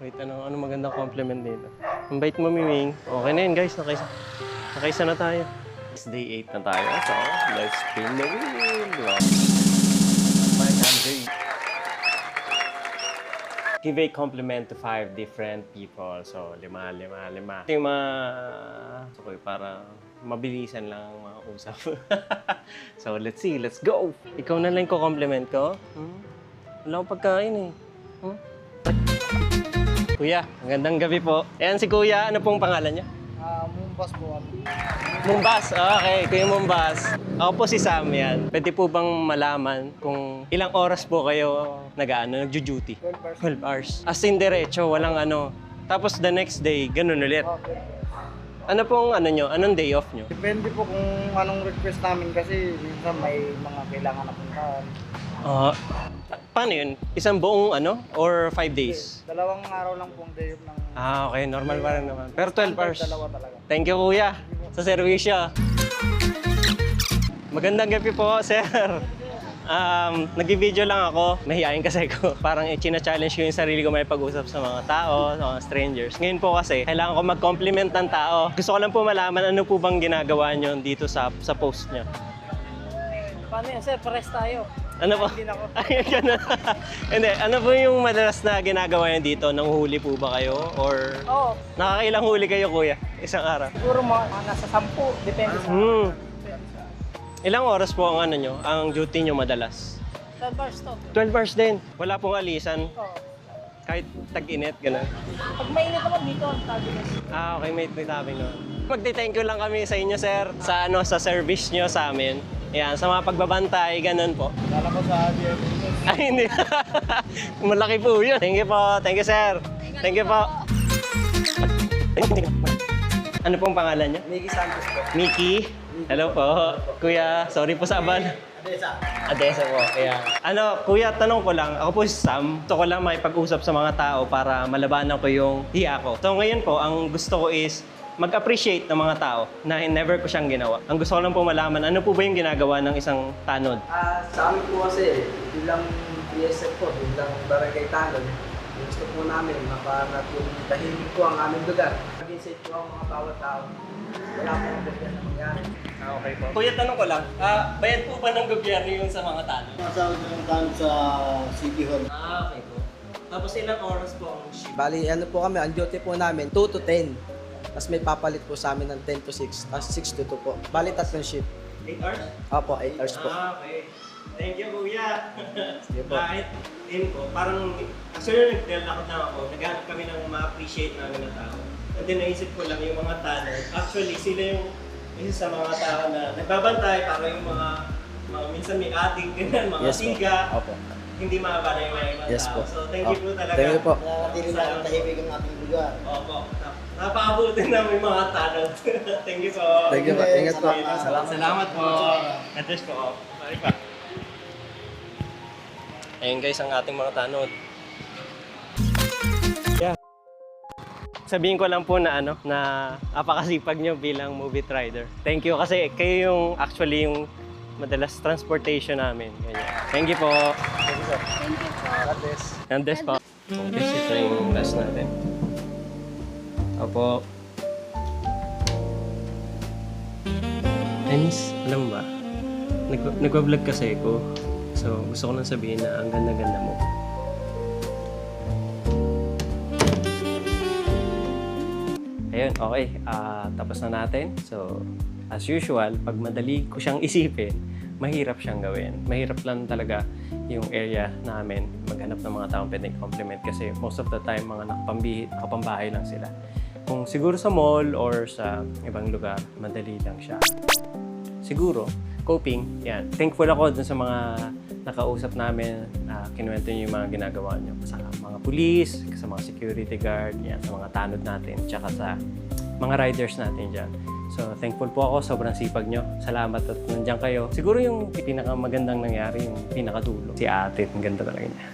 Wait, ano magandang compliment dito? Ang bait mo, Miming. Okay na yun, guys. Nakaisa na tayo. It's day 8 na tayo. So, let's spin the wheel. My Andre. Give a compliment to 5 different people. So, 5. Ito yung mga... So, para mabilisan lang ang mga usap. So, let's see. Let's go! Ikaw na lang ko compliment ko. Wala akong pagkain eh. Kuya, magandang gabi po. Ayan si Kuya. Ano pong pangalan niya? Mumbas po kami. Mumbas. Okay, Kuya Mumbas. Ako po si Sam yan. Pwede po bang malaman kung ilang oras po kayo nagjo-duty? 12 hours. As in diretso, walang ano. Tapos the next day, ganun ulit. Okay. Ano pong nyo? Anong day off nyo? Depende po kung anong request namin kasi minsan may mga kailangan na puntahan. Paano yun? Isang buong or 5 days? 2 araw lang pong day off ng... Okay. Normal pa rin naman. Pero 12 hours. Dalawa talaga. Thank you, Kuya, sa servisyo. Magandang gabi po, sir. Nag-video lang ako. Mahihayin kasi ko. Parang china-challenge ko yung sarili ko may pag-usap sa mga tao, sa mga strangers. Ngayon po kasi, kailangan ko mag-compliment ng tao. Gusto ko lang po malaman ano po bang ginagawa nyo dito sa post nyo. Paano yan, sir? Pares tayo. Ano po? Ayun ka na. Hindi, ano po yung madalas na ginagawa nyo dito? Nanguhuli po ba kayo? Or Oo. nakakailang huli kayo, Kuya? Isang araw? Siguro mga nasa 10. Depende sa... Ilang oras po ang ang duty nyo madalas? 12 hours to. 12 hours din. Wala pong alisan. Oo. Kahit tag-init, gano'n. Pag mainit naman dito, tabi na. Okay, may tabi no. Magti-thank you lang kami sa inyo, sir, sa service nyo sa amin. Yan, sa mga pagbabantay, ganun po. Lala ko sa ABS. Ay, hindi. Malaki po yun. Thank you po. Thank you, sir. Thank you po. Ano pong pangalan niyo? Miggy Santos po. Mickey. Hello po. Kuya, sorry po sa aban. Adesa po. Ayan. Kuya, tanong ko lang. Ako po si Sam. Gusto ko lang makipag-usap sa mga tao para malabanan ko yung hiya ko. So ngayon po, ang gusto ko is mag-appreciate ng mga tao na never ko siyang ginawa. Ang gusto ko lang po malaman, ano po ba yung ginagawa ng isang tanod? Sa amin po kasi, bilang BSF po, bilang Barangay Tanod, gusto po namin mapanat yung tahimik po ang aming lugar. Maging safe po ang mga bawat tao. Wala po ang ganyan na mangyari. Okay po. Kuya, tanong ko lang, bayad po ba ng gobyerno yung sa mga tanod? Nasa tanod sa City Hall. Okay po. Tapos ilang oras po ang shift? Bali, ano po kami, ang duty po namin, 2 to 10. Tapos may papalit po sa amin ng 10 to 6. Tapos 6 to 2 po. Bali, 3 shift. 8 hours? Opo, 8 hours po. Okay. Thank you, Kuya. Sige po. Kahit din po, parang actually naglalakad na ako, naghanap kami ng ma-appreciate namin na tao. And then naisip ko lang yung mga tanod. Actually, sila yung isa sa mga tao na nagbabantay para yung mga minsan may ating ganyan, mga Yes po. siga. Opo. Hindi maabala yung mga ibang Yes tao. po. So thank you po talaga. Thank you po. Nanatili na ang tahimik ang ating lugar. Opo. Napaabutin namin yung mga tanod. Thank you po. Thank you po. Ingat po. Salamat po. Address ko. Bye pa. Ayun guys, ang ating mga tanod. Yeah. Sabihin ko lang po na na apakasipag nyo bilang movie rider. Thank you kasi kayo yung actually yung madalas transportation namin. Ganyan. Thank you po. Thank you, sir. Thank you po. God bless. And this po. Okay, ito yung last natin. Opo. Miss, alam mo ba? Nagwa-vlog kasi ako. So, gusto ko lang sabihin na ang ganda-ganda mo. Ayun, okay. Tapos na natin. So, as usual, pag madali ko siyang isipin, mahirap siyang gawin. Mahirap lang talaga yung area namin maghanap ng mga taong pwedeng compliment kasi most of the time mga nakapambahay lang sila. Kung siguro sa mall or sa ibang lugar, madali lang siya. Siguro, coping, yan. Thankful ako dun sa mga nakausap namin, kinuwento niyo yung mga ginagawa niyo sa mga pulis, sa mga security guard, yan, sa mga tanod natin, tsaka sa mga riders natin dyan. So, thankful po ako. Sobrang sipag nyo. Salamat at nandiyan kayo. Siguro yung pinakamagandang nangyari, yung pinakadulo. Si ate, ang ganda talaga niya.